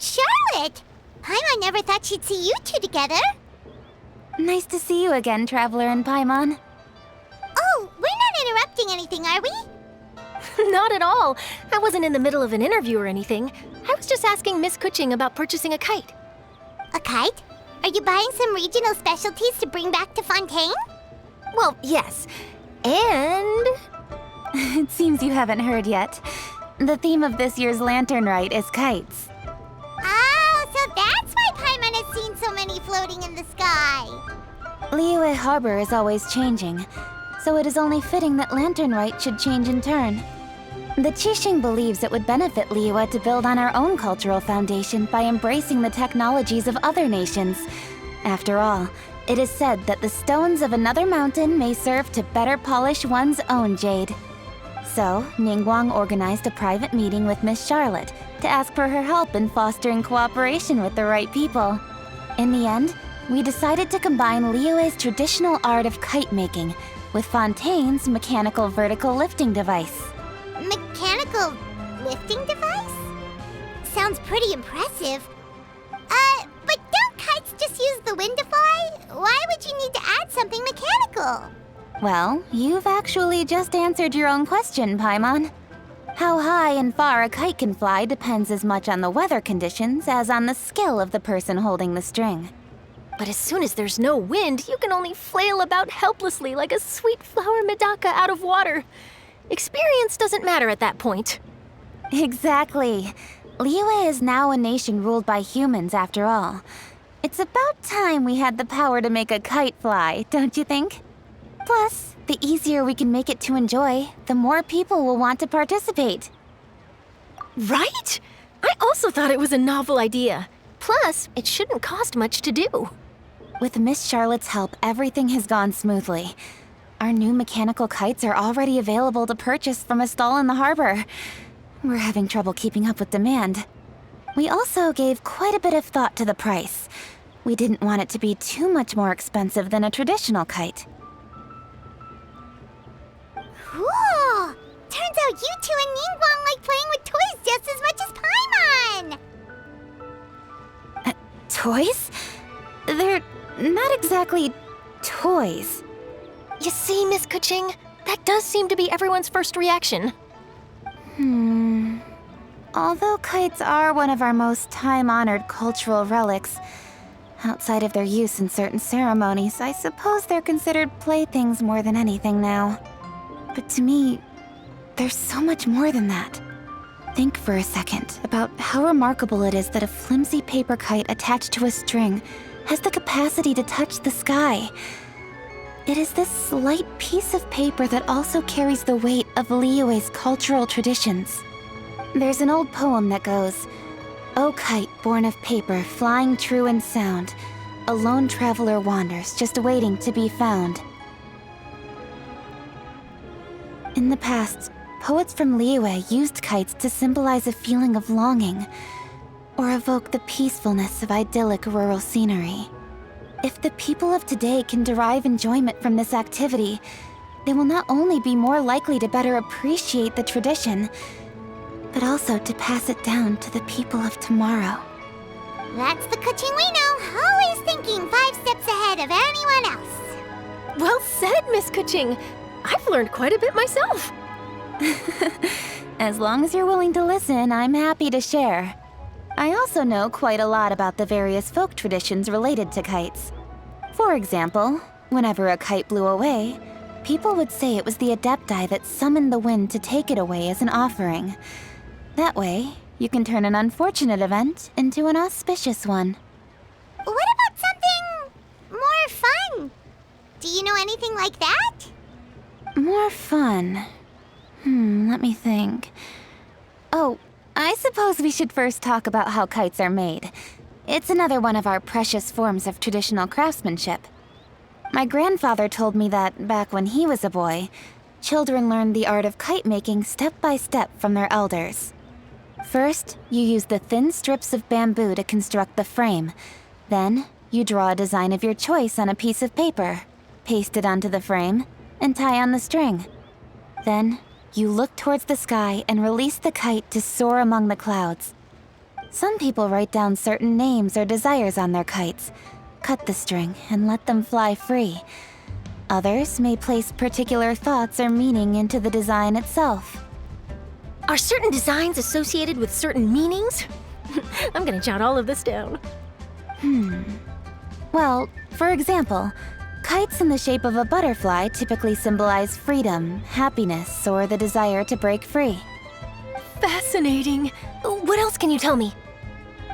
Charlotte! Paimon never thought she'd see you two together. Nice to see you again, Traveler and Paimon. Oh, we're not interrupting anything, are we? Not at all. I wasn't in the middle of an interview or anything. I was just asking Miss Kuching about purchasing a kite. A kite? Are you buying some regional specialties to bring back to Fontaine? Well, yes. And... It seems you haven't heard yet. The theme of this year's Lantern Rite is kites. Oh, so that's why Paimon has seen so many floating in the sky. Liyue Harbor is always changing, so it is only fitting that Lantern Rite should change in turn. The Qixing believes it would benefit Liyue to build on our own cultural foundation by embracing the technologies of other nations. After all, it is said that the stones of another mountain may serve to better polish one's own jade. So, Ningguang organized a private meeting with Miss Charlotte to ask for her help in fostering cooperation with the right people. In the end, we decided to combine Liyue's traditional art of kite making with Fontaine's mechanical vertical lifting device. Mechanical lifting device? Sounds pretty impressive. But don't kites just use the wind to fly? Why would you need to add something mechanical? Well, you've actually just answered your own question, Paimon. How high and far a kite can fly depends as much on the weather conditions as on the skill of the person holding the string. But as soon as there's no wind, you can only flail about helplessly like a sweet flower medaka out of water. Experience doesn't matter at that point. Exactly. Liyue is now a nation ruled by humans, after all. It's about time we had the power to make a kite fly, don't you think? Plus, the easier we can make it to enjoy, the more people will want to participate. Right? I also thought it was a novel idea. Plus, it shouldn't cost much to do. With Miss Charlotte's help, everything has gone smoothly. Our new mechanical kites are already available to purchase from a stall in the harbor. We're having trouble keeping up with demand. We also gave quite a bit of thought to the price. We didn't want it to be too much more expensive than a traditional kite. Cool! Turns out you two and Ningguang like playing with toys just as much as Paimon! Toys? They're not exactly toys. You see, Miss Kuching, that does seem to be everyone's first reaction. Although kites are one of our most time-honored cultural relics, outside of their use in certain ceremonies, I suppose they're considered playthings more than anything now. But to me, there's so much more than that. Think for a second about how remarkable it is that a flimsy paper kite attached to a string has the capacity to touch the sky. It is this slight piece of paper that also carries the weight of Liyue's cultural traditions. There's an old poem that goes, "O kite born of paper, flying true and sound, a lone traveler wanders, just waiting to be found." In the past, poets from Liyue used kites to symbolize a feeling of longing, or evoke the peacefulness of idyllic rural scenery. If the people of today can derive enjoyment from this activity, they will not only be more likely to better appreciate the tradition, but also to pass it down to the people of tomorrow. That's the Kuching we know, always thinking 5 steps ahead of anyone else. Well said, Miss Kuching. I've learned quite a bit myself. As long as you're willing to listen, I'm happy to share. I also know quite a lot about the various folk traditions related to kites. For example, whenever a kite blew away, people would say it was the Adepti that summoned the wind to take it away as an offering. That way, you can turn an unfortunate event into an auspicious one. What about something more fun? Do you know anything like that? More fun. Let me think. Oh, I suppose we should first talk about how kites are made. It's another one of our precious forms of traditional craftsmanship. My grandfather told me that back when he was a boy, children learned the art of kite making step by step from their elders. First, you use the thin strips of bamboo to construct the frame. Then, you draw a design of your choice on a piece of paper, paste it onto the frame, and tie on the string. Then, you look towards the sky and release the kite to soar among the clouds. Some people write down certain names or desires on their kites, cut the string, and let them fly free. Others may place particular thoughts or meaning into the design itself. Are certain designs associated with certain meanings? I'm gonna jot all of this down. Well, for example, kites in the shape of a butterfly typically symbolize freedom, happiness, or the desire to break free. Fascinating. What else can you tell me?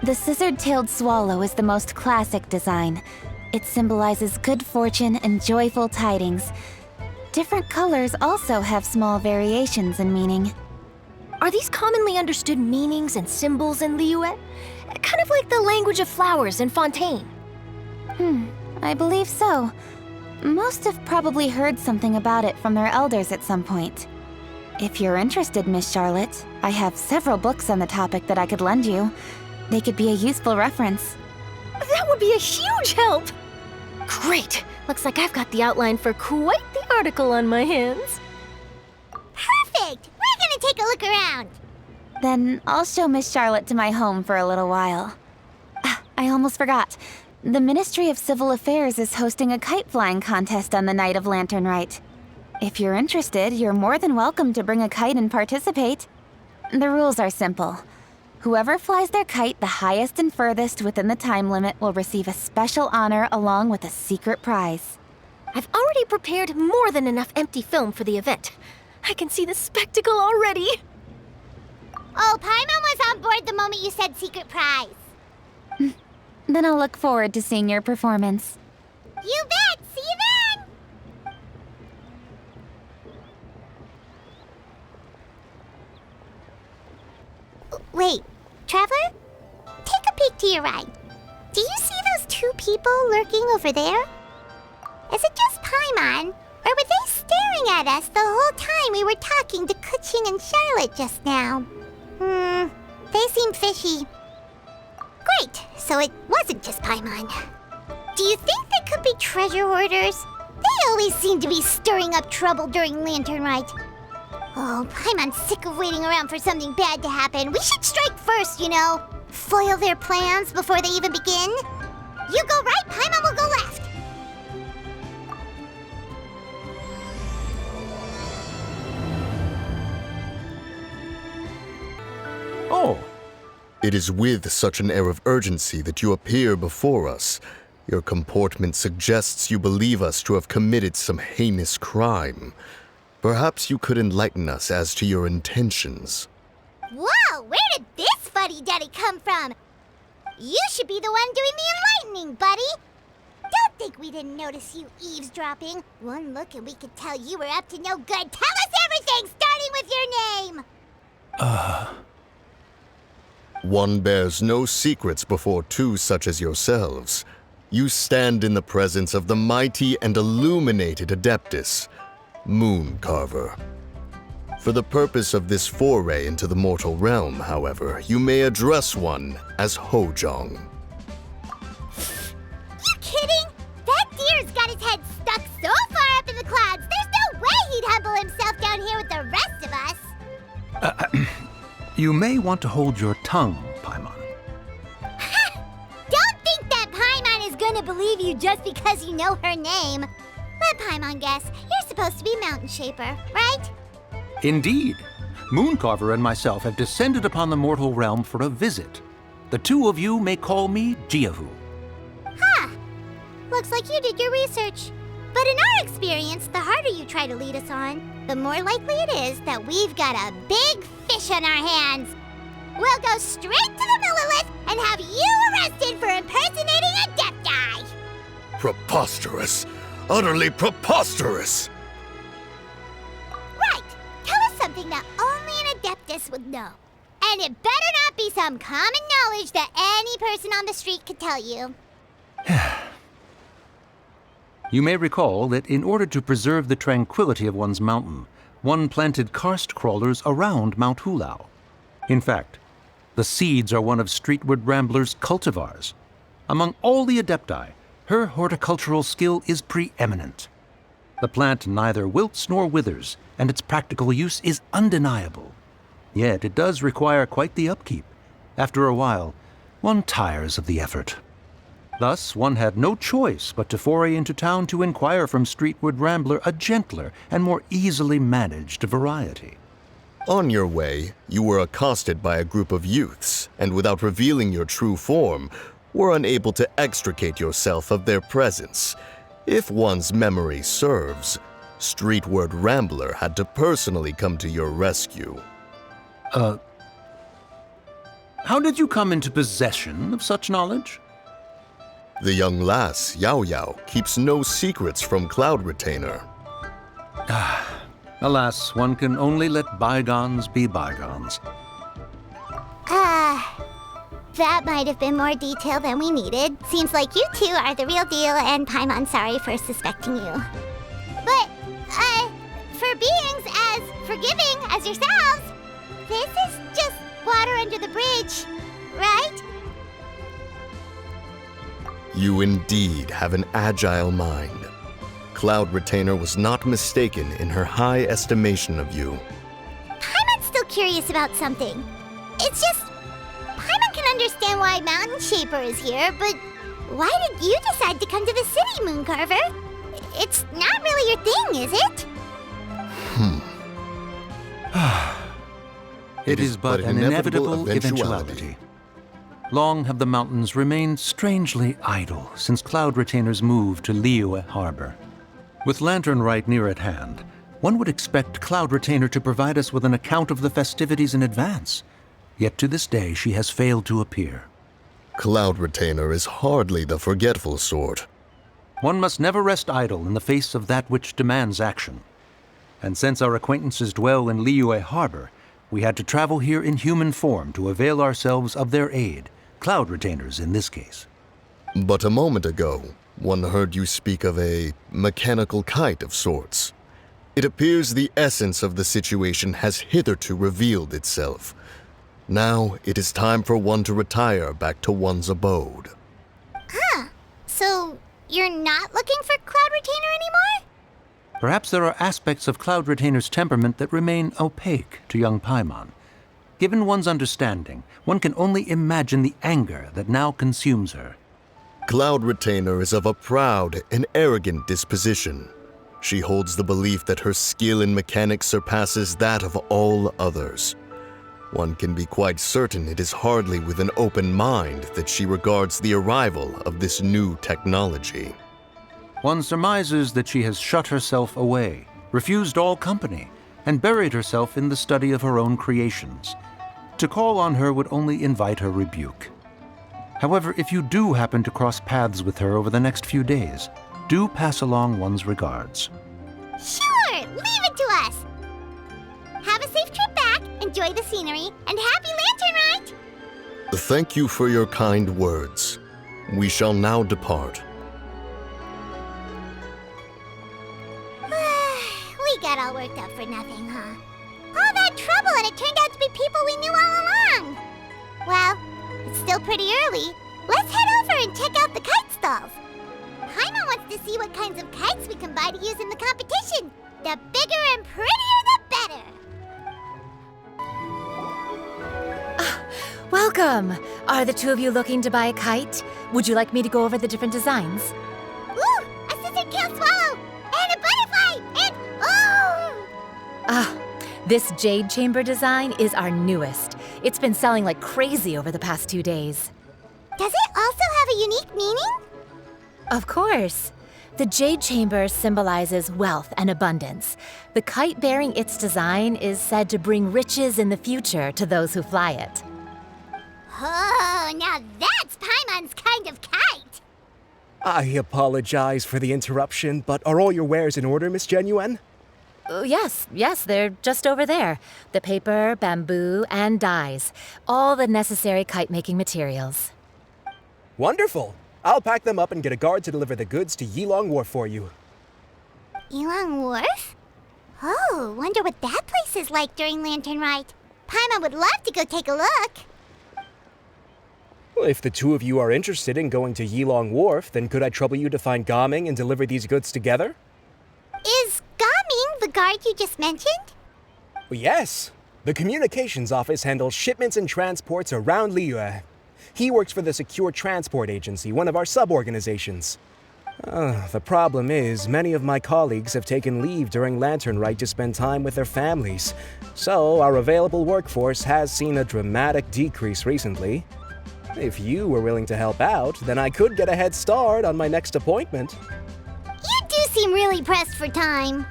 The scissor-tailed swallow is the most classic design. It symbolizes good fortune and joyful tidings. Different colors also have small variations in meaning. Are these commonly understood meanings and symbols in Liyue? Kind of like the language of flowers in Fontaine. I believe so. Most have probably heard something about it from their elders at some point. If you're interested, Miss Charlotte, I have several books on the topic that I could lend you. They could be a useful reference. That would be a huge help! Great! Looks like I've got the outline for quite the article on my hands. Perfect! We're gonna take a look around. Then I'll show Miss Charlotte to my home for a little while. I almost forgot. The Ministry of Civil Affairs is hosting a kite flying contest on the night of Lantern Rite. If you're interested, you're more than welcome to bring a kite and participate. The rules are simple. Whoever flies their kite the highest and furthest within the time limit will receive a special honor along with a secret prize. I've already prepared more than enough empty film for the event. I can see the spectacle already. Oh, Paimon was on board the moment you said secret prize. Then I'll look forward to seeing your performance. You bet! See you then! Wait, Traveler? Take a peek to your right. Do you see those two people lurking over there? Is it just Paimon, or were they staring at us the whole time we were talking to Kuching and Charlotte just now? They seem fishy. Great, so it wasn't just Paimon. Do you think they could be treasure hoarders? They always seem to be stirring up trouble during Lantern Rite. Oh, Paimon's sick of waiting around for something bad to happen. We should strike first, you know. Foil their plans before they even begin. You go right, Paimon will go left. Oh. It is with such an air of urgency that you appear before us. Your comportment suggests you believe us to have committed some heinous crime. Perhaps you could enlighten us as to your intentions. Whoa, where did this fuddy-duddy come from? You should be the one doing the enlightening, buddy. Don't think we didn't notice you eavesdropping. One look and we could tell you were up to no good. Tell us everything, starting with your name. One bears no secrets before two such as yourselves. You stand in the presence of the mighty and illuminated Adeptus, Moon Carver. For the purpose of this foray into the mortal realm, however, you may address one as Hojong. You kidding? That deer's got his head stuck so far up in the clouds, there's no way he'd humble himself down here with the rest of us. You may want to hold your tongue, Paimon. Don't think that Paimon is gonna believe you just because you know her name. Let Paimon guess. You're supposed to be Mountain Shaper, right? Indeed. Mooncarver and myself have descended upon the mortal realm for a visit. The two of you may call me Jiahu. Huh. Looks like you did your research. But in our experience, the harder you try to lead us on, the more likely it is that we've got a big fish on our hands. We'll go straight to the Millilith and have you arrested for impersonating a Adepti. Preposterous! Utterly preposterous! Right. Tell us something that only an Adeptus would know. And it better not be some common knowledge that any person on the street could tell you. You may recall that in order to preserve the tranquility of one's mountain, one planted karst crawlers around Mount Hulao. In fact, the seeds are one of Streetward Rambler's cultivars. Among all the Adepti, her horticultural skill is preeminent. The plant neither wilts nor withers, and its practical use is undeniable. Yet it does require quite the upkeep. After a while, one tires of the effort. Thus, one had no choice but to foray into town to inquire from Streetward Rambler a gentler and more easily managed variety. On your way, you were accosted by a group of youths, and without revealing your true form, were unable to extricate yourself of their presence. If one's memory serves, Streetward Rambler had to personally come to your rescue. How did you come into possession of such knowledge? The young lass, Yao Yao, keeps no secrets from Cloud Retainer. Alas, one can only let bygones be bygones. That might have been more detail than we needed. Seems like you two are the real deal, and Paimon's sorry for suspecting you. But, for beings as forgiving as yourselves, this is just water under the bridge, right? You indeed have an agile mind. Cloud Retainer was not mistaken in her high estimation of you. Paimon's still curious about something. It's just, Paimon can understand why Mountain Shaper is here, but why did you decide to come to the city, Mooncarver? It's not really your thing, is it? It is but an inevitable eventuality. Long have the mountains remained strangely idle since Cloud Retainer's move to Liyue Harbor. With Lantern Rite near at hand, one would expect Cloud Retainer to provide us with an account of the festivities in advance. Yet to this day she has failed to appear. Cloud Retainer is hardly the forgetful sort. One must never rest idle in the face of that which demands action. And since our acquaintances dwell in Liyue Harbor, we had to travel here in human form to avail ourselves of their aid, Cloud Retainers in this case. But a moment ago, one heard you speak of a mechanical kite of sorts. It appears the essence of the situation has hitherto revealed itself. Now it is time for one to retire back to one's abode. So, you're not looking for Cloud Retainer anymore? Perhaps there are aspects of Cloud Retainer's temperament that remain opaque to young Paimon. Given one's understanding, one can only imagine the anger that now consumes her. Cloud Retainer is of a proud and arrogant disposition. She holds the belief that her skill in mechanics surpasses that of all others. One can be quite certain it is hardly with an open mind that she regards the arrival of this new technology. One surmises that she has shut herself away, refused all company, and buried herself in the study of her own creations. To call on her would only invite her rebuke. However, if you do happen to cross paths with her over the next few days, do pass along one's regards. Sure, leave it to us. Have a safe trip back, enjoy the scenery, and happy Lantern Rite! Thank you for your kind words. We shall now depart. We got all worked up for nothing, huh? All that trouble and it turned out to be people we knew all along. Well, it's still pretty early. Let's head over and check out the kite stalls. Paimon wants to see what kinds of kites we can buy to use in the competition. The bigger and prettier, the better. Welcome! Are the two of you looking to buy a kite? Would you like me to go over the different designs? Ooh, a scissor tail swallow! And a butterfly! And oh! This jade chamber design is our newest. It's been selling like crazy over the past 2 days. Does it also have a unique meaning? Of course. The jade chamber symbolizes wealth and abundance. The kite bearing its design is said to bring riches in the future to those who fly it. Oh, now that's Paimon's kind of kite! I apologize for the interruption, but are all your wares in order, Miss Genuine? Yes, they're just over there. The paper, bamboo, and dyes. All the necessary kite-making materials. Wonderful! I'll pack them up and get a guard to deliver the goods to Yilong Wharf for you. Yilong Wharf? Oh, wonder what that place is like during Lantern Rite. Paimon would love to go take a look. Well, if the two of you are interested in going to Yilong Wharf, then could I trouble you to find Gaming and deliver these goods together? Is Gaming the guard you just mentioned? Well, yes. The communications office handles shipments and transports around Liyue. He works for the Secure Transport Agency, one of our sub-organizations. The problem is, many of my colleagues have taken leave during Lantern Rite to spend time with their families, so our available workforce has seen a dramatic decrease recently. If you were willing to help out, then I could get a head start on my next appointment. You do seem really pressed for time.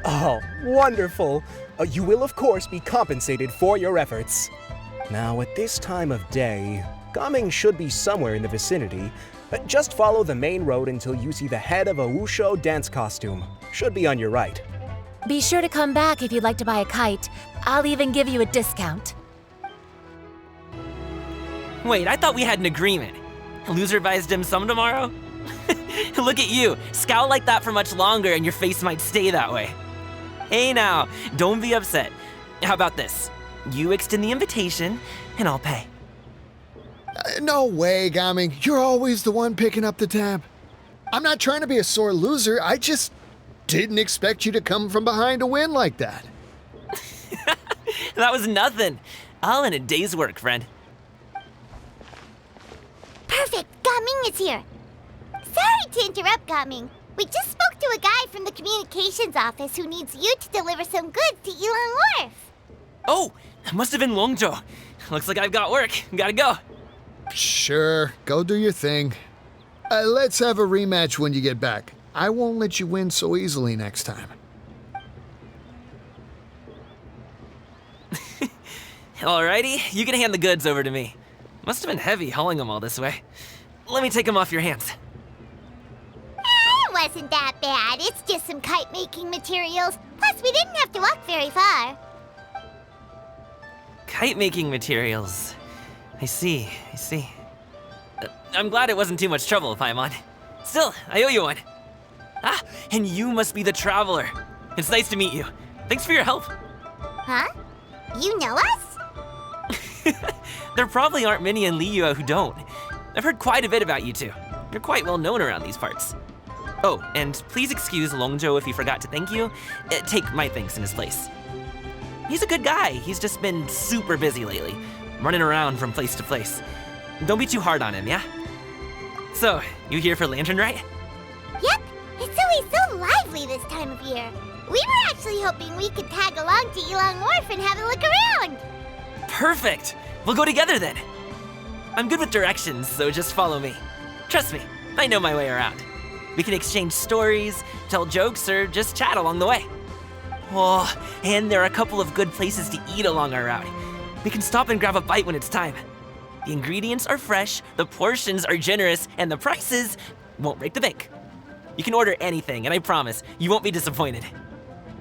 Oh, wonderful! You will, of course, be compensated for your efforts. Now, at this time of day, Gaming should be somewhere in the vicinity. Just follow the main road until you see the head of a Wushu dance costume. Should be on your right. Be sure to come back if you'd like to buy a kite. I'll even give you a discount. Wait, I thought we had an agreement. Loser buys dim sum tomorrow? Look at you, scowl like that for much longer and your face might stay that way. Hey now, don't be upset. How about this? You extend the invitation, and I'll pay. No way, Gaming. You're always the one picking up the tab. I'm not trying to be a sore loser. I just didn't expect you to come from behind to win like that. That was nothing. All in a day's work, friend. Perfect, Gaming is here. Sorry to interrupt, Gaming. We just spoke to a guy from the communications office who needs you to deliver some goods to Yilong Wharf. Oh, that must have been Longzhou. Looks like I've got work. Gotta go. Sure, go do your thing. Let's have a rematch when you get back. I won't let you win so easily next time. Alrighty, you can hand the goods over to me. Must have been heavy hauling them all this way. Let me take them off your hands. It wasn't that bad. It's just some kite-making materials. Plus, we didn't have to walk very far. Kite-making materials. I see. I'm glad it wasn't too much trouble, Paimon. Still, I owe you one. Ah, and you must be the traveler. It's nice to meet you. Thanks for your help. Huh? You know us? There probably aren't many in Liyue who don't. I've heard quite a bit about you two. You're quite well known around these parts. Oh, and please excuse Longzhou if he forgot to thank you. Take my thanks in his place. He's a good guy. He's just been super busy lately, running around from place to place. Don't be too hard on him, yeah? So, you here for Lantern Rite? Yep. It's always so lively this time of year. We were actually hoping we could tag along to Yilong Wharf and have a look around. Perfect! We'll go together then. I'm good with directions, so just follow me. Trust me, I know my way around. We can exchange stories, tell jokes, or just chat along the way. Oh, and there are a couple of good places to eat along our route. We can stop and grab a bite when it's time. The ingredients are fresh, the portions are generous, and the prices won't break the bank. You can order anything, and I promise, you won't be disappointed.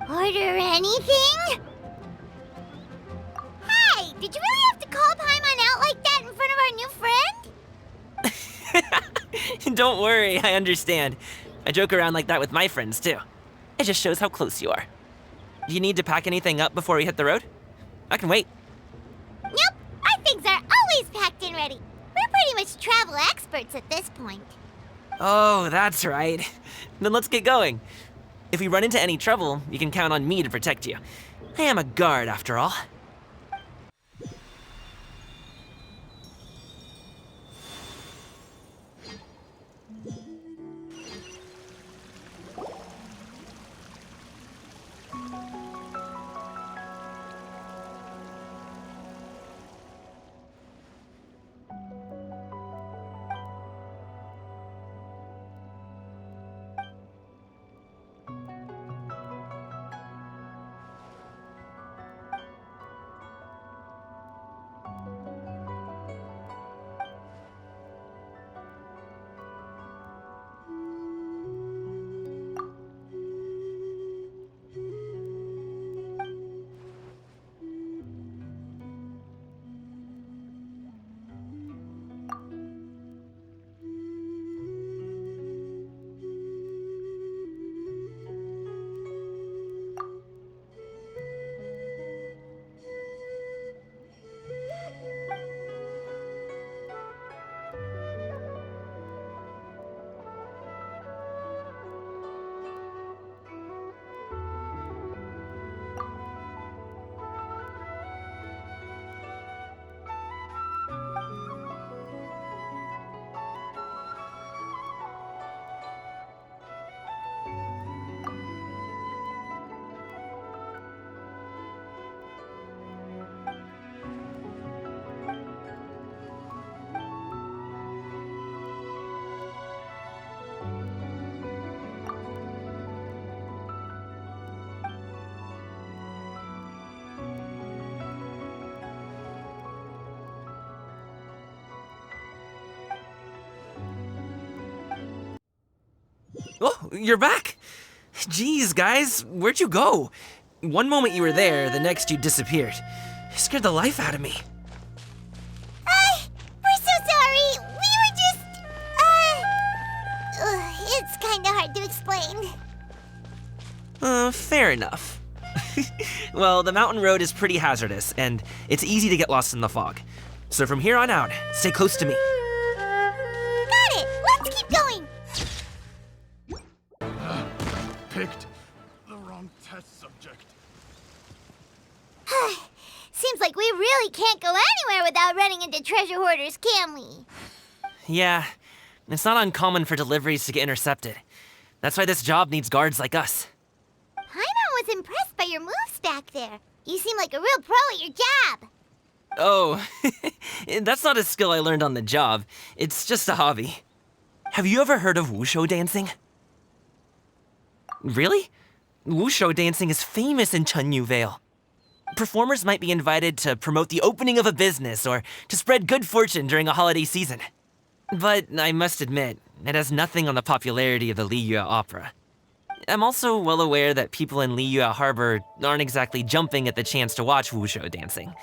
Order anything? Hey, did you really have to call Paimon out like that in front of our new friend? Don't worry, I understand. I joke around like that with my friends, too. It just shows how close you are. Do you need to pack anything up before we hit the road? I can wait. Nope, our things are always packed and ready. We're pretty much travel experts at this point. Oh, that's right. Then let's get going. If we run into any trouble, you can count on me to protect you. I am a guard, after all. you're back. Jeez, guys, where'd you go? One moment you were there, the next you disappeared. You scared the life out of me. We're so sorry. We were just, it's kinda hard to explain. Fair enough. Well, the mountain road is pretty hazardous, and it's easy to get lost in the fog. So from here on out, stay close to me. Got it. Let's keep going. Picked the wrong test subject. Seems like we really can't go anywhere without running into treasure hoarders, can we? Yeah, it's not uncommon for deliveries to get intercepted. That's why this job needs guards like us. Paimon was impressed by your moves back there. You seem like a real pro at your job. Oh, that's not a skill I learned on the job. It's just a hobby. Have you ever heard of wushu dancing? Really? Wushu dancing is famous in Chunyu Vale. Performers might be invited to promote the opening of a business or to spread good fortune during a holiday season. But I must admit, it has nothing on the popularity of the Liyue opera. I'm also well aware that people in Liyue Harbor aren't exactly jumping at the chance to watch wushu dancing.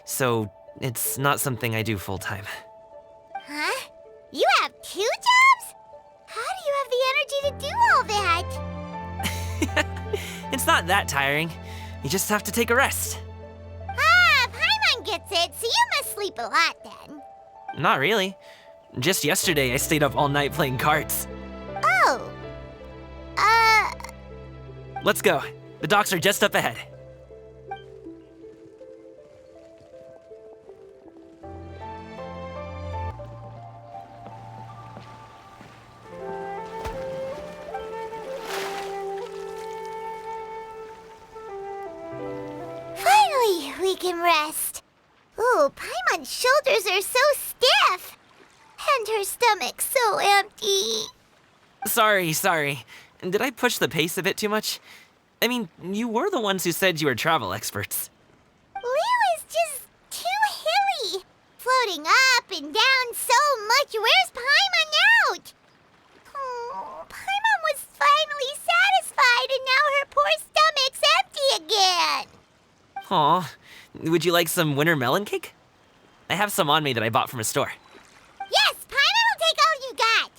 So it's not something I do full-time. Huh? You have 2 jobs? How do you have the energy to do all that? It's not that tiring. You just have to take a rest. Paimon gets it, so you must sleep a lot then. Not really. Just yesterday, I stayed up all night playing cards. Oh. Let's go. The docks are just up ahead. Finally, we can rest. Ooh, Paimon's shoulders are so stiff. And her stomach's so empty. Sorry. Did I push the pace a bit too much? I mean, you were the ones who said you were travel experts. Liu is just too hilly. Floating up and down so much. Where's Paimon out? Oh, Paimon was finally satisfied and now her poor stomach's empty again. Aw, would you like some winter melon cake? I have some on me that I bought from a store. Yes, Paimon will take all you got.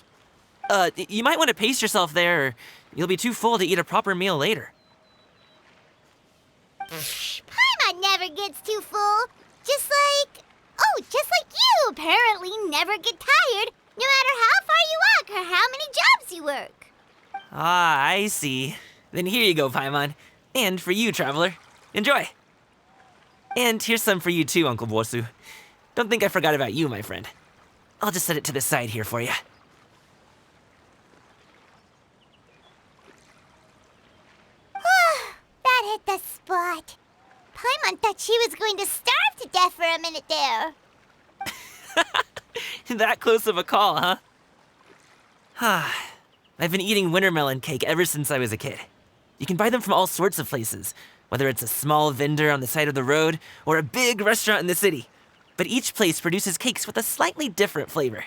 You might want to pace yourself there, or you'll be too full to eat a proper meal later. Paimon never gets too full. Just like you apparently never get tired, no matter how far you walk or how many jobs you work. Ah, I see. Then here you go, Paimon. And for you, traveler. Enjoy. And here's some for you too, Uncle Bosu. Don't think I forgot about you, my friend. I'll just set it to the side here for you. That hit the spot. Paimon thought she was going to starve to death for a minute there. That close of a call, huh? I've been eating winter melon cake ever since I was a kid. You can buy them from all sorts of places, whether it's a small vendor on the side of the road or a big restaurant in the city. But each place produces cakes with a slightly different flavor.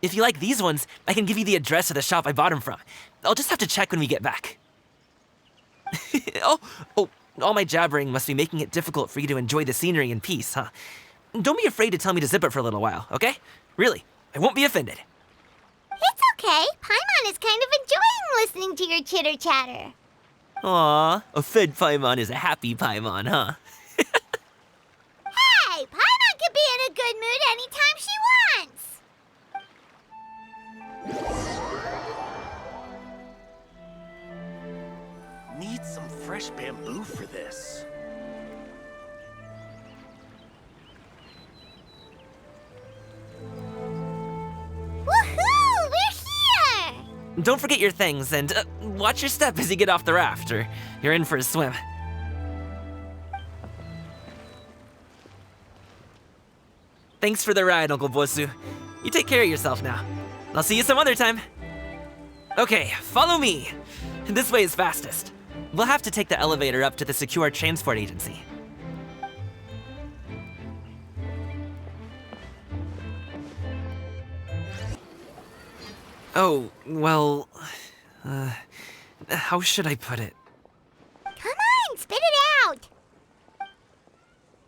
If you like these ones, I can give you the address of the shop I bought them from. I'll just have to check when we get back. Oh, all my jabbering must be making it difficult for you to enjoy the scenery in peace, huh? Don't be afraid to tell me to zip it for a little while, okay? Really, I won't be offended. It's okay. Paimon is kind of enjoying listening to your chitter-chatter. Aw, a fed Paimon is a happy Paimon, huh? Hey, Paimon can be in a good mood anytime she wants. Need some fresh bamboo for this. Woohoo! We're here! Don't forget your things, and watch your step as you get off the raft, or you're in for a swim. Thanks for the ride, Uncle Bosu. You take care of yourself now. I'll see you some other time. Okay, follow me. This way is fastest. We'll have to take the elevator up to the secure transport agency. Oh, well, How should I put it? Come on, spit it out!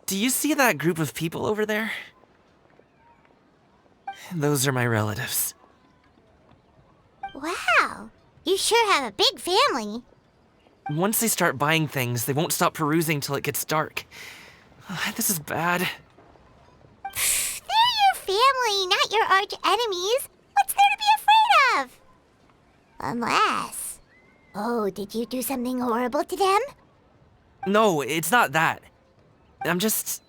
Do you see that group of people over there? Those are my relatives. Wow, you sure have a big family. Once they start buying things, they won't stop perusing till it gets dark. This is bad. They're your family, not your arch enemies. What's there to be afraid of? Unless... Oh, did you do something horrible to them? No, it's not that. I'm just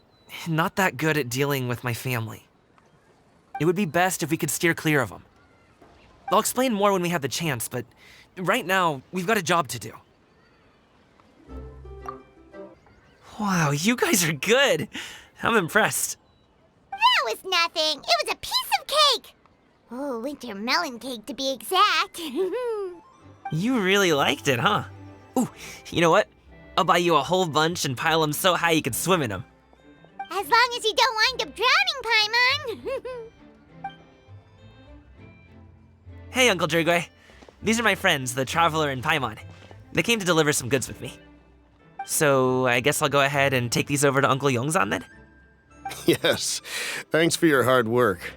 not that good at dealing with my family. It would be best if we could steer clear of them. I'll explain more when we have the chance, but right now, we've got a job to do. Wow, you guys are good. I'm impressed. That was nothing. It was a piece of cake. Oh, winter melon cake to be exact. You really liked it, huh? Ooh, you know what? I'll buy you a whole bunch and pile them so high you can swim in them. As long as you don't wind up drowning, Paimon. Hey, Uncle Jirgwe. These are my friends, the Traveler and Paimon. They came to deliver some goods with me. So I guess I'll go ahead and take these over to Uncle Yongzan then? Yes, thanks for your hard work.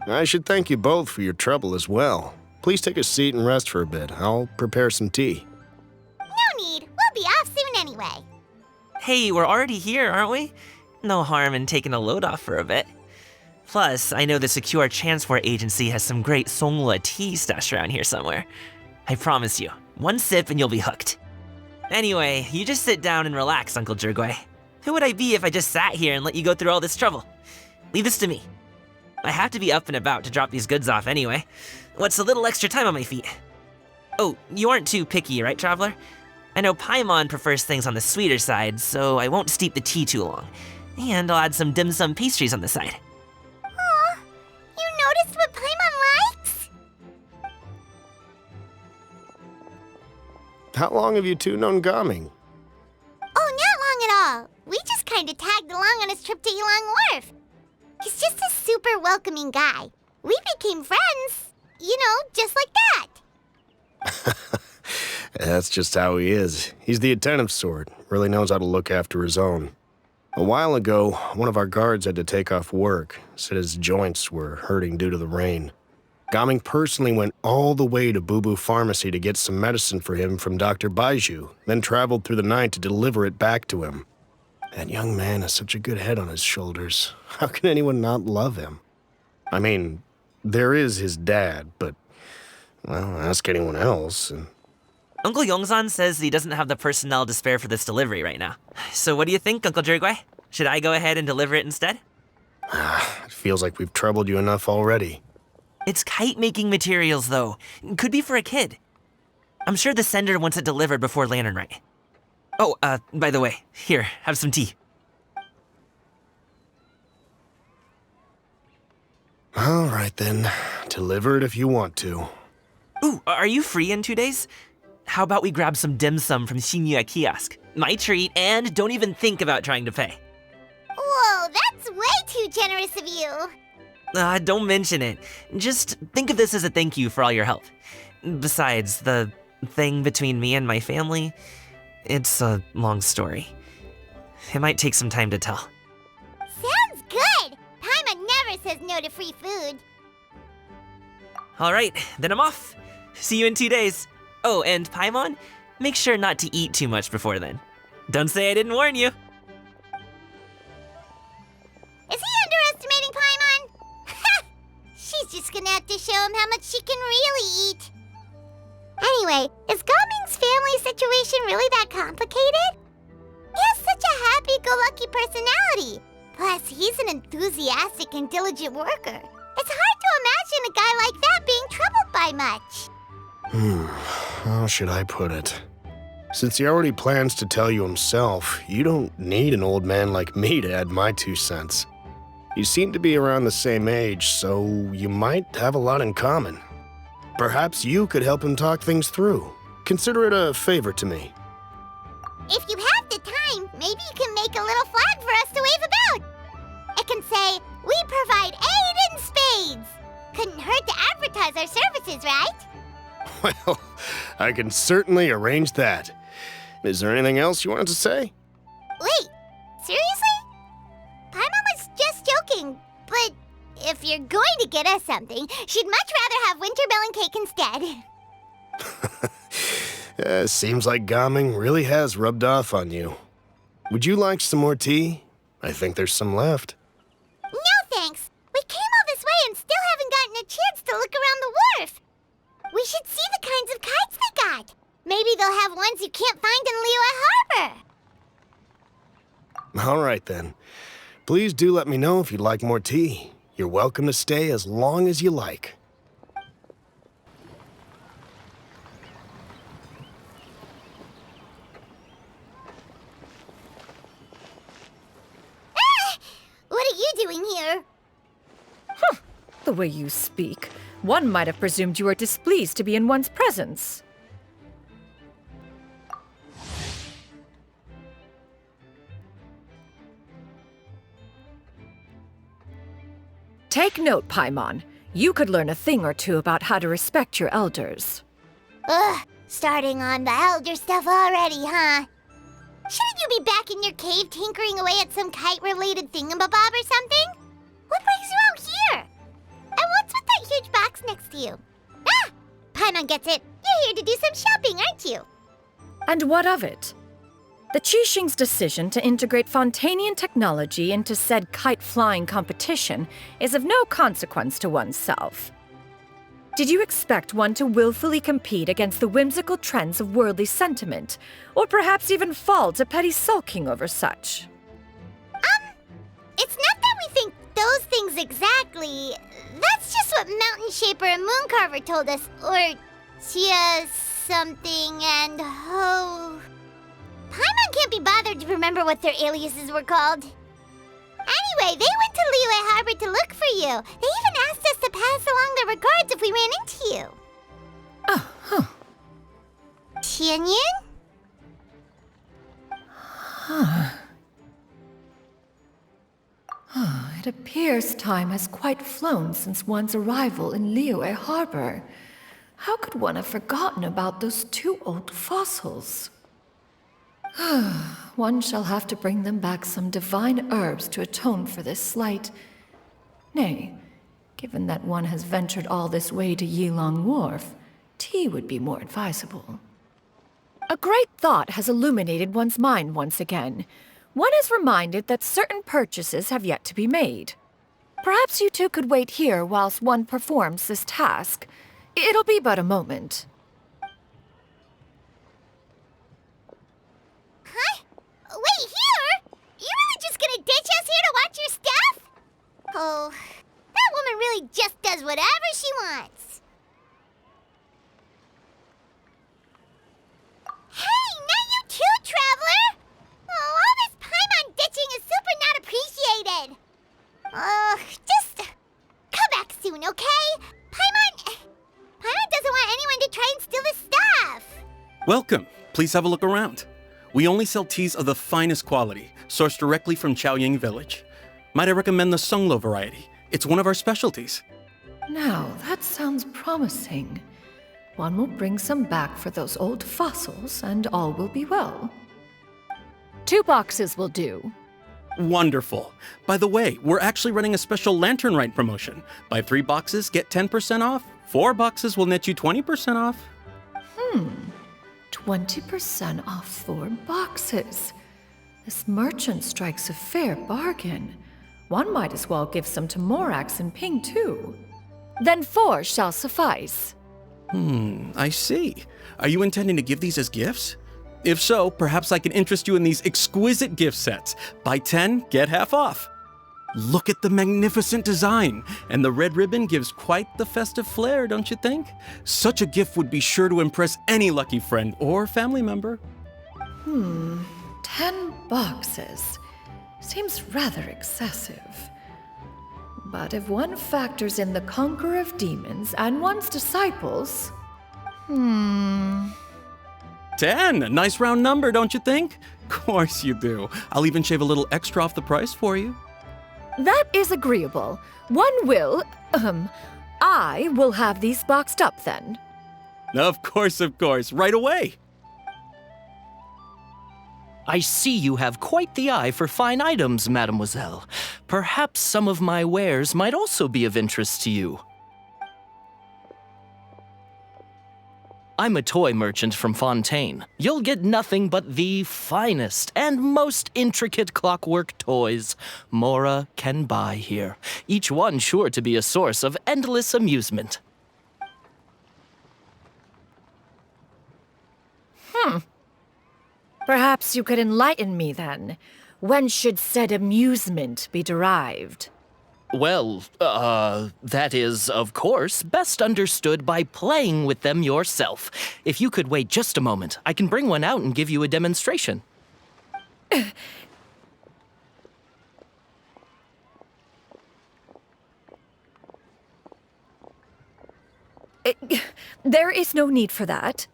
I should thank you both for your trouble as well. Please take a seat and rest for a bit. I'll prepare some tea. No need. We'll be off soon anyway. Hey, we're already here, aren't we? No harm in taking a load off for a bit. Plus, I know the Secure Transport Agency has some great sooooooo tea stashed around here somewhere. I promise you, one sip and you'll be hooked. Anyway, you just sit down and relax, Uncle Jirgwe. Who would I be if I just sat here and let you go through all this trouble? Leave this to me. I have to be up and about to drop these goods off anyway. What's a little extra time on my feet? Oh, you aren't too picky, right, Traveler? I know Paimon prefers things on the sweeter side, so I won't steep the tea too long. And I'll add some dim sum pastries on the side. Aw, you noticed what Paimon likes? How long have you two known Gaming? Oh, not long at all. We just kind of tagged along on his trip to Ylang Wharf. He's just a super welcoming guy. We became friends. You know, just like that. That's just how he is. He's the attentive sort, really knows how to look after his own. A while ago, one of our guards had to take off work, said his joints were hurting due to the rain. Gaming personally went all the way to Boo Boo Pharmacy to get some medicine for him from Dr. Baiju, then traveled through the night to deliver it back to him. That young man has such a good head on his shoulders. How can anyone not love him? I mean, there is his dad, but, well, ask anyone else. Uncle Yongzan says he doesn't have the personnel to spare for this delivery right now. So what do you think, Uncle Jirgwe? Should I go ahead and deliver it instead? It feels like we've troubled you enough already. It's kite-making materials, though. Could be for a kid. I'm sure the sender wants it delivered before Lantern Rite. Oh, by the way, here, have some tea. All right, then. Deliver it if you want to. Ooh, are you free in 2 days? How about we grab some dim sum from Shinya Kiosk? My treat, and don't even think about trying to pay. Whoa, that's way too generous of you. Don't mention it. Just think of this as a thank you for all your help. Besides, the thing between me and my family, it's a long story. It might take some time to tell. Sounds good. Paimon never says no to free food. All right, then I'm off. See you in 2 days. Oh, and Paimon, make sure not to eat too much before then. Don't say I didn't warn you. Is he underestimating Paimon? She's just gonna have to show him how much she can really eat. Anyway, is Gaming's family situation really that complicated? He has such a happy-go-lucky personality. Plus, he's an enthusiastic and diligent worker. It's hard to imagine a guy like that being troubled by much. How should I put it? Since he already plans to tell you himself, you don't need an old man like me to add my 2 cents. You seem to be around the same age, so you might have a lot in common. Perhaps you could help him talk things through. Consider it a favor to me. If you have the time, maybe you can make a little flag for us to wave about. It can say, "We provide aid in spades." Couldn't hurt to advertise our services, right? Well, I can certainly arrange that. Is there anything else you wanted to say? Wait, seriously? Paimon was just joking, but if you're going to get us something, she'd much rather have wintermelon cake instead. Seems like Gaming really has rubbed off on you. Would you like some more tea? I think there's some left. No thanks. We came all this way and still haven't gotten a chance to look around the wharf. We should see the kinds of kites they got. Maybe they'll have ones you can't find in Liyue Harbor. All right, then. Please do let me know if you'd like more tea. You're welcome to stay as long as you like. What are you doing here? The way you speak, one might have presumed you were displeased to be in one's presence. Take note, Paimon. You could learn a thing or two about how to respect your elders. Ugh, starting on the elder stuff already, huh? Shouldn't you be back in your cave tinkering away at some kite-related thingamabob or something? What brings you out here? And what's with that huge box next to you? Ah! Paimon gets it. You're here to do some shopping, aren't you? And what of it? The Qixing's decision to integrate Fontanian technology into said kite-flying competition is of no consequence to oneself. Did you expect one to willfully compete against the whimsical trends of worldly sentiment, or perhaps even fall to petty sulking over such? It's not that we think those things exactly. That's just what Mountain Shaper and Moon Carver told us. Or Chia something and Ho. Paimon can't be bothered to remember what their aliases were called. Anyway, they went to Liyue Harbor to look for you. They even asked us to pass along their regards if we ran into you. Oh, huh. Tianyin? It appears time has quite flown since one's arrival in Liyue Harbor. How could one have forgotten about those two old fossils? One shall have to bring them back some divine herbs to atone for this slight. Nay, given that one has ventured all this way to Yilong Wharf, tea would be more advisable. A great thought has illuminated one's mind once again. One is reminded that certain purchases have yet to be made. Perhaps you two could wait here whilst one performs this task. It'll be but a moment. Huh? Wait, here? You really just gonna ditch us here to watch your stuff? Oh, that woman really just does whatever she wants. Hey, not you too, Traveler! Oh, all this Paimon ditching is super not appreciated. Just come back soon, okay? Paimon doesn't want anyone to try and steal his stuff. Welcome. Please have a look around. We only sell teas of the finest quality, sourced directly from Chaoying Village. Might I recommend the Sunglo variety? It's one of our specialties. Now, that sounds promising. One will bring some back for those old fossils, and all will be well. 2 boxes will do. Wonderful. By the way, we're actually running a special Lantern Rite promotion. Buy 3 boxes, get 10% off. 4 boxes will net you 20% off. 20% off 4 boxes. This merchant strikes a fair bargain. One might as well give some to Morax and Ping, too. Then 4 shall suffice. I see. Are you intending to give these as gifts? If so, perhaps I can interest you in these exquisite gift sets. Buy 10, get half off. Look at the magnificent design, and the red ribbon gives quite the festive flair, don't you think? Such a gift would be sure to impress any lucky friend or family member. 10 boxes. Seems rather excessive. But if one factors in the Conqueror of Demons and one's disciples... 10, a nice round number, don't you think? Course you do. I'll even shave a little extra off the price for you. That is agreeable. I will have these boxed up then. Of course, right away. I see you have quite the eye for fine items, mademoiselle. Perhaps some of my wares might also be of interest to you. I'm a toy merchant from Fontaine. You'll get nothing but the finest and most intricate clockwork toys Mora can buy here, each one sure to be a source of endless amusement. Perhaps you could enlighten me then. When should said amusement be derived? Well, that is, of course, best understood by playing with them yourself. If you could wait just a moment, I can bring one out and give you a demonstration. There is no need for that.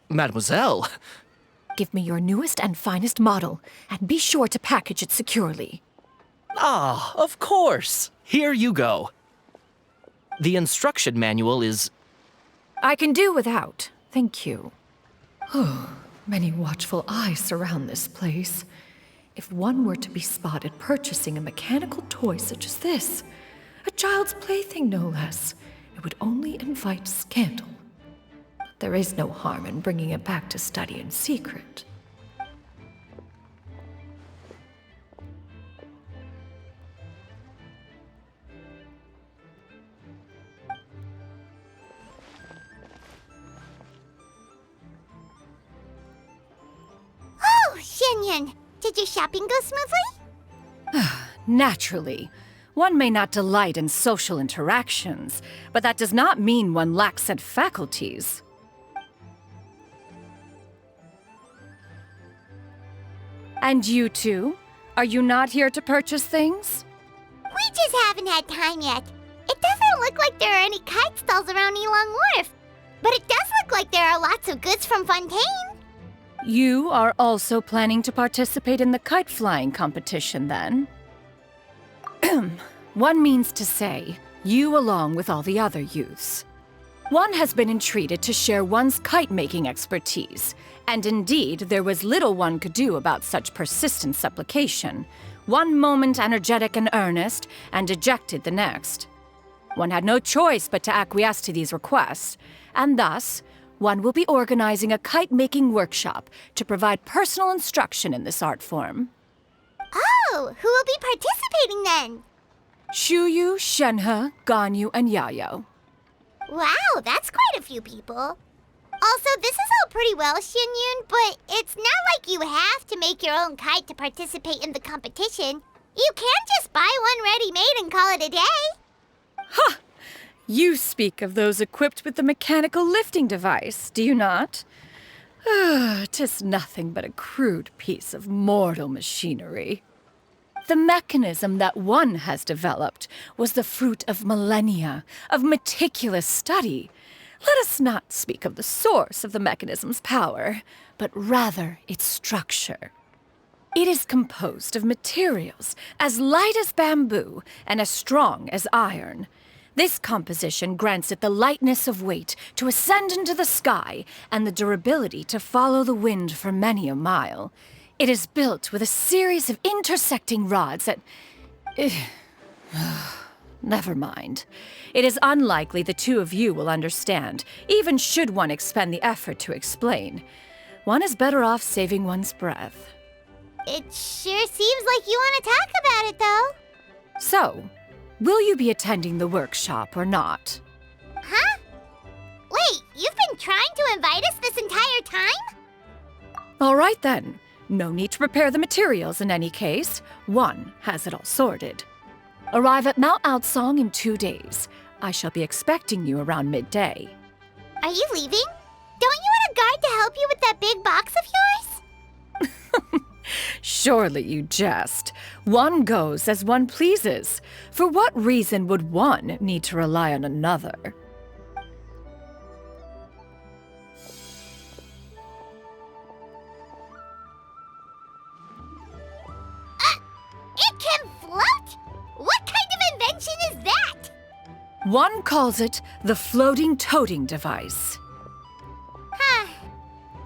Mademoiselle. Give me your newest and finest model, and be sure to package it securely. Ah, of course. Here you go. The instruction manual is... I can do without, thank you. Many watchful eyes surround this place. If one were to be spotted purchasing a mechanical toy such as this, a child's plaything no less, it would only invite scandal. But there is no harm in bringing it back to study in secret. Oh, Xianyan, did your shopping go smoothly? Naturally. One may not delight in social interactions, but that does not mean one lacks said faculties. And you two? Are you not here to purchase things? We just haven't had time yet. It doesn't look like there are any kite stalls around Elong Wharf, but it does look like there are lots of goods from Fontaine. You are also planning to participate in the kite flying competition, then? One means to say, you along with all the other youths. One has been entreated to share one's kite-making expertise, and indeed there was little one could do about such persistent supplication. One moment energetic and earnest, and dejected the next. One had no choice but to acquiesce to these requests, and thus, one will be organizing a kite-making workshop to provide personal instruction in this art form. Oh, who will be participating then? Shuyu, Shenhe, Ganyu, and Yayo. Wow, that's quite a few people. Also, this is all pretty well, Xianyun, but it's not like you have to make your own kite to participate in the competition. You can just buy one ready-made and call it a day. Ha! You speak of those equipped with the mechanical lifting device, do you not? 'Tis nothing but a crude piece of mortal machinery. The mechanism that one has developed was the fruit of millennia of meticulous study. Let us not speak of the source of the mechanism's power, but rather its structure. It is composed of materials as light as bamboo and as strong as iron. This composition grants it the lightness of weight to ascend into the sky and the durability to follow the wind for many a mile. It is built with a series of intersecting rods that... Never mind. It is unlikely the two of you will understand, even should one expend the effort to explain. One is better off saving one's breath. It sure seems like you want to talk about it, though. So, will you be attending the workshop or not? Huh? Wait, you've been trying to invite us this entire time? All right then. No need to prepare the materials in any case. One has it all sorted. Arrive at Mount Outsong in 2 days. I shall be expecting you around midday. Are you leaving? Don't you want a guard to help you with that big box of yours? Surely you jest. One goes as one pleases. For what reason would one need to rely on another? It can float? What kind of invention is that? One calls it the floating toting device. Huh.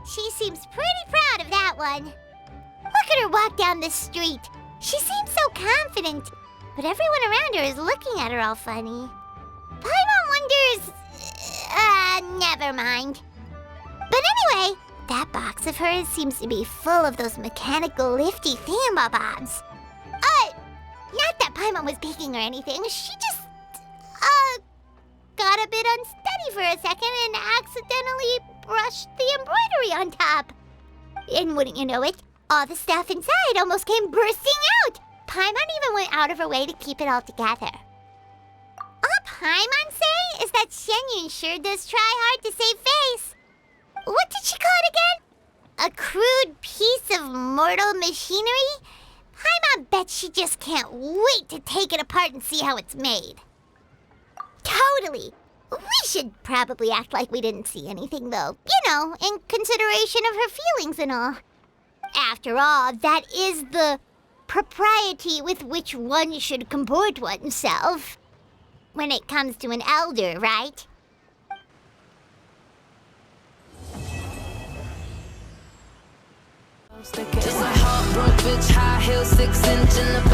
She seems pretty proud of that one. Look at her walk down the street. She seems so confident, but everyone around her is looking at her all funny. Paimon wonders... never mind. But anyway, that box of hers seems to be full of those mechanical lifty thingamabobs. Not that Paimon was peeking or anything. She just, got a bit unsteady for a second and accidentally brushed the embroidery on top. And wouldn't you know it, all the stuff inside almost came bursting out. Paimon even went out of her way to keep it all together. All Paimon say is that Shenyun sure does try hard to save face. What did she call it again? A crude piece of mortal machinery? Paimon bets she just can't wait to take it apart and see how it's made. Totally. We should probably act like we didn't see anything, though. You know, in consideration of her feelings and all. After all, that is the propriety with which one should comport oneself. When it comes to an elder, right? Just a heartbroken bitch, high heel, 6 inch in the